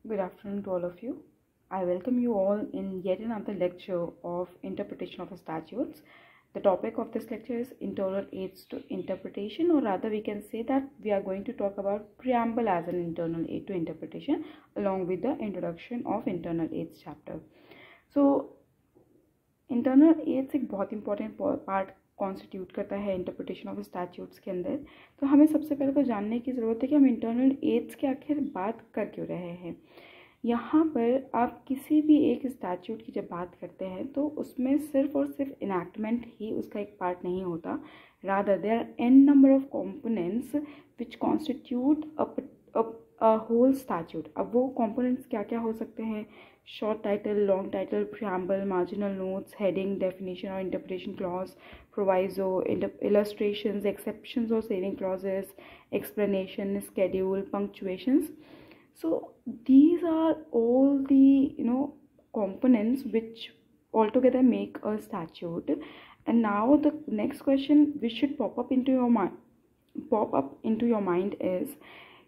Good afternoon to all of you. I welcome you all in yet another lecture of interpretation of statutes. The topic of this lecture is internal aids to interpretation, or rather we can say that we are going to talk about preamble as an internal aid to interpretation along with the introduction of internal aids chapter. So internal aids एक बहुत important part constitute करता है interpretation of statutes के अंदर। तो हमें सबसे पहले तो जानने की ज़रूरत है कि हम इंटरनल एड्स की आखिर बात कर क्यों रहे हैं। यहाँ पर आप किसी भी एक स्टैट्यूट की जब बात करते हैं तो उसमें सिर्फ और सिर्फ इनैक्टमेंट ही उसका एक पार्ट नहीं होता, rather there are an number of components which constitute a whole statute. अब वो कंपोनेंट्स क्या क्या हो सकते हैं? Short title, long title, preamble, marginal notes, heading, definition और interpretation clause, proviso, illustrations, exceptions or saving clauses, explanation, schedule, punctuations. So these are all the components which altogether make a statute. And now the next question which should pop up into your mind is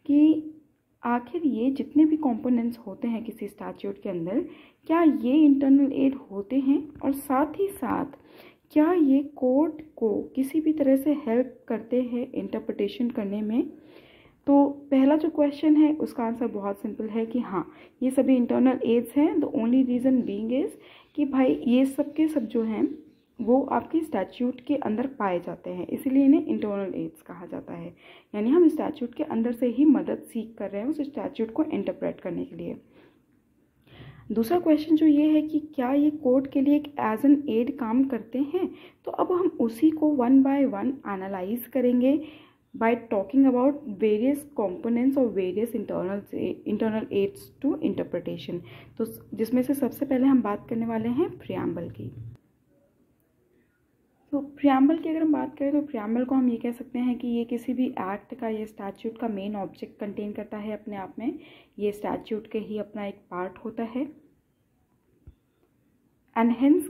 कि आखिर ये जितने भी components होते हैं किसी statute के अंदर, क्या ये इंटरनल एड होते हैं, और साथ ही साथ क्या ये कोर्ट को किसी भी तरह से हेल्प करते हैं इंटरप्रिटेशन करने में। तो पहला जो क्वेश्चन है उसका आंसर बहुत सिंपल है कि हाँ, ये सभी इंटरनल एड्स हैं। The only reason being is कि भाई ये सब के सब जो हैं वो आपकी स्टैट्यूट के अंदर पाए जाते हैं, इसीलिए इन्हें इंटरनल एड्स कहा जाता है। यानी हम स्टैट्यूट के अंदर से ही मदद सीख कर रहे हैं उस स्टैट्यूट को इंटरप्रेट करने के लिए। दूसरा क्वेश्चन जो ये है कि क्या ये कोर्ट के लिए एक एज एन एड काम करते हैं। तो अब हम उसी को वन बाय वन एनालाइज करेंगे by talking about various components of various internal aids to interpretation। तो जिसमें से सबसे पहले हम बात करने वाले हैं प्रियम्बल की। तो प्रियम्बल की अगर हम बात करें तो प्रियम्बल को हम ये कह सकते हैं कि ये किसी भी एक्ट का, ये स्टैट्यूट का मेन ऑब्जेक्ट कंटेन करता है अपने आप में। ये स्टैट्यूट के ही अपना एक पार्ट होता है एंड हेंस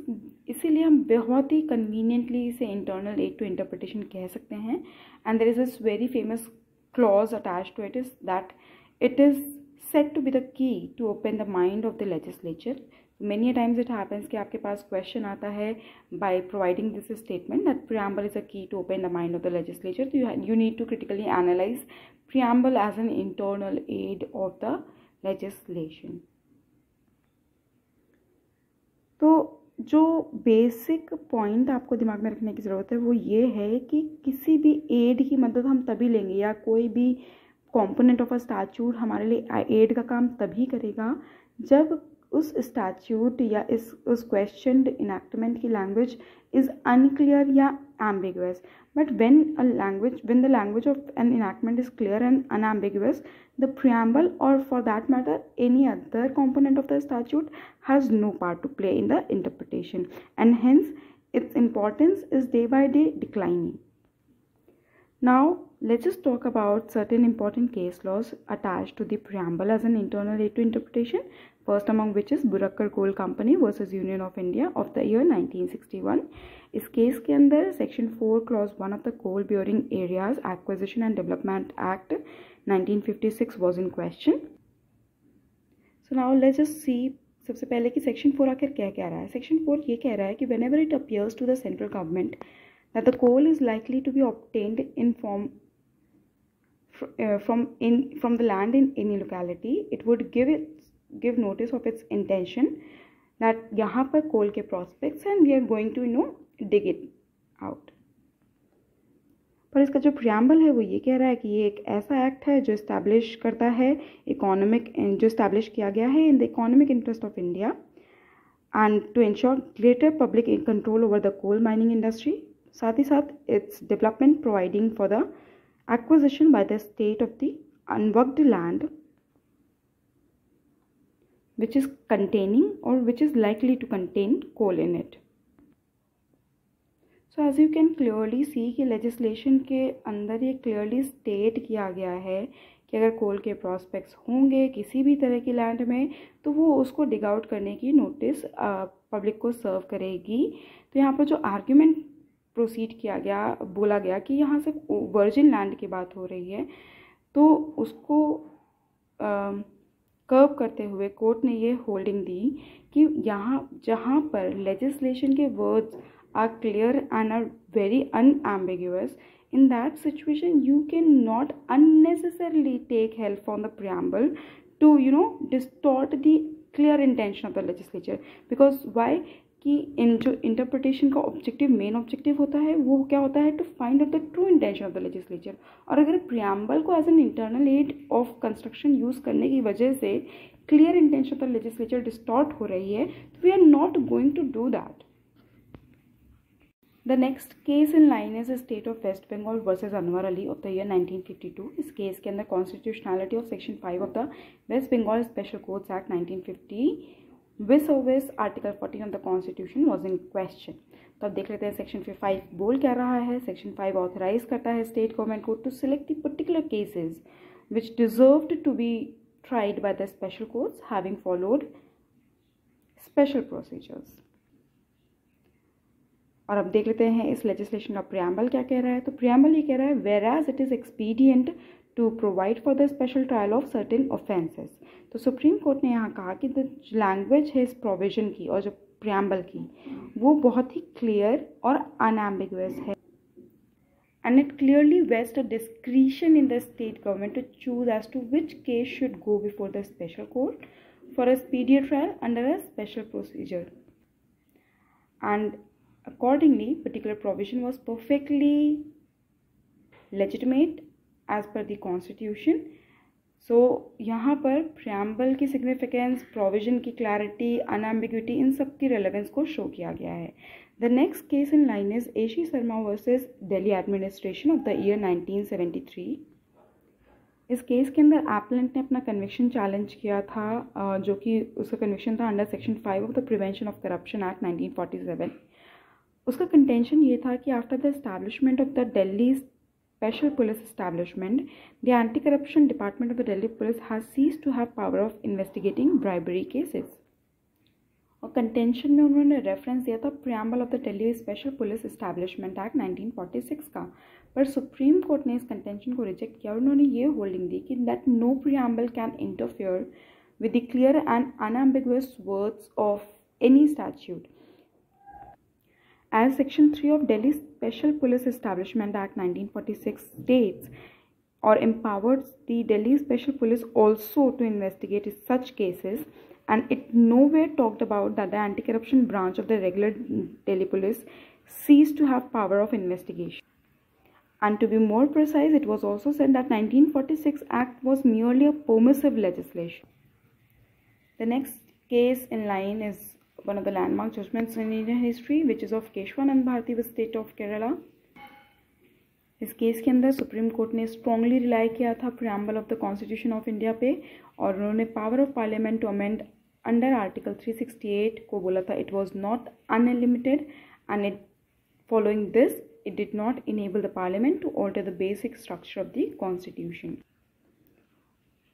इसीलिए हम बहुत ही कन्वीनियंटली इसे इंटरनल एड टू इंटरप्रिटेशन कह सकते हैं। And there is this very famous clause attached to it is that it is said to be the key to open the mind of the legislature. Many times it happens कि आपके पास question आता है by providing this statement that preamble is a key to open the mind of the legislature. तो you need to critically analyse preamble as an internal aid of the legislation. तो जो basic point आपको दिमाग में रखने की ज़रूरत है वो ये है कि किसी भी एड की मदद हम तभी लेंगे, या कोई भी कंपोनेंट ऑफ अ स्टैट्यूट हमारे लिए एड का काम तभी करेगा जब उस स्टैट्यूट या उस क्वेश्चनड इनैक्टमेंट की लैंग्वेज इज़ अनक्लियर या ambiguous. But when the language of an enactment is clear and unambiguous, the preamble, or for that matter any other component of the statute, has no part to play in the interpretation, and hence its importance is day by day declining. Now let's just talk about certain important case laws attached to the preamble as an internal aid to interpretation, first among which is Burakkar Coal Company versus Union of India of the year 1961. इस case के अंदर section 4 clause 1 of the coal bearing areas acquisition and development act 1956 was in question. So now let's just see सबसे पहले कि section 4 आखिर क्या कह रहा है। सेक्शन 4 ये कह रहा है कि whenever it appears to the central government that the coal is likely to be obtained in from the land in any locality, it would give notice of its intention that यहाँ पर coal के prospects and we are going to dig it out। पर इसका जो preamble है वो ये कह रहा है कि ये एक ऐसा एक्ट है जो establish करता है जो establish किया गया है in the economic interest of India and to ensure greater public control over the coal mining industry। साथ ही साथ its development providing for the acquisition by the state of the unworked land which is containing or which is likely to contain coal in it. So as you can clearly see कि legislation के अंदर ये clearly state किया गया है कि अगर कोल के प्रॉस्पेक्ट्स होंगे किसी भी तरह की लैंड में तो वो उसको डिग आउट करने की नोटिस पब्लिक को सर्व करेगी। तो यहाँ पर जो आर्ग्यूमेंट प्रोसीड बोला गया कि यहाँ से वर्जिन लैंड की बात हो रही है, तो उसको कर्व करते हुए कोर्ट ने ये होल्डिंग दी कि जहाँ पर लेजिस्लेशन के words are clear and are very unambiguous, in that situation you cannot unnecessarily take help from the preamble to distort the clear intention of the legislature. Because why? कि इन जो interpretation का objective, main objective होता है वो क्या होता है, to find out the true intention of the legislature. और अगर प्रियम्बल को as an internal aid of construction use करने की वजह से clear intention of the legislature distort हो रही है, तो we are not going to do that. The next case in line is the state of West Bengal versus Anwar Ali of the year 1952. इस case के अंदर constitutionality of section 5 of the West Bengal Special Codes Act 1950 with article 14 of the constitution was in question. तो अब देख लेते हैं section 5 बोल क्या रहा है. section 5 authorize करता है state government को to select the particular cases which deserved to be tried by the special courts having followed special procedures. और अब देख लेते हैं इस लेजिस्लेशन का प्रियम्बल क्या कह रहा है. तो प्रियम्बल ये कह रहा है, whereas it is expedient to provide for the special trial of certain offences. तो सुप्रीम कोर्ट ने यहाँ कहा कि द लैंग्वेज है इस प्रोविजन की और जो प्रियम्बल की वो बहुत ही क्लियर और अनएम्बिगुअस है, and it clearly vests a discretion in the state government to choose as to which case should go before the special court for a speedier trial under a special procedure. And accordingly, particular provision was perfectly legitimate as per the constitution. So यहाँ पर preamble की significance, provision की clarity, unambiguity, इन सब की relevance को show किया गया है. The next case in line is A.C. Sharma versus Delhi Administration of the year 1973. इस केस के अंदर appellant ने अपना conviction challenge किया था, जो कि उसका conviction था under section 5 of the Prevention of Corruption Act 1947. उसका कंटेंशन ये था कि after the establishment of the Delhi special police establishment, the anti corruption department of the Delhi police has ceased to have power of investigating bribery cases. और contention में उन्होंने reference दिया था preamble of the Delhi special police establishment act 1946 का. पर supreme court ने इस contention को रिजेक्ट किया और उन्होंने ये होल्डिंग दी कि that no preamble can interfere with the clear and unambiguous words of any statute. As Section 3 of Delhi Special Police Establishment Act 1946 states or empowers the Delhi Special Police also to investigate such cases, and it nowhere talked about that the anti-corruption branch of the regular Delhi Police ceased to have power of investigation. And to be more precise, it was also said that 1946 Act was merely a permissive legislation. The next case in line is one of the landmark judgments in Indian history, which is of Keshwanand Bharti with state of Kerala. इस case के अंदर supreme court ने strongly rely किया था preamble of the constitution of India पे, और उन्होंने power of parliament to amend under article 368 को बोला था it was not unlimited, and it following this it did not enable the parliament to alter the basic structure of the constitution.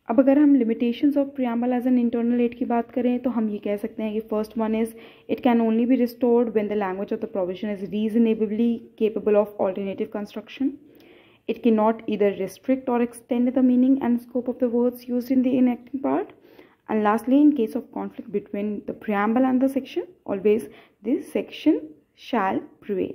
अब अगर हम limitations of preamble as an internal aid की बात करें तो हम ये कह सकते हैं कि first one is it can only be restored when the language of the provision is reasonably capable of alternative construction. It can not either restrict or extend the meaning and scope of the words used in the enacting part. And lastly, in case of conflict between the preamble and the section, always this section shall prevail.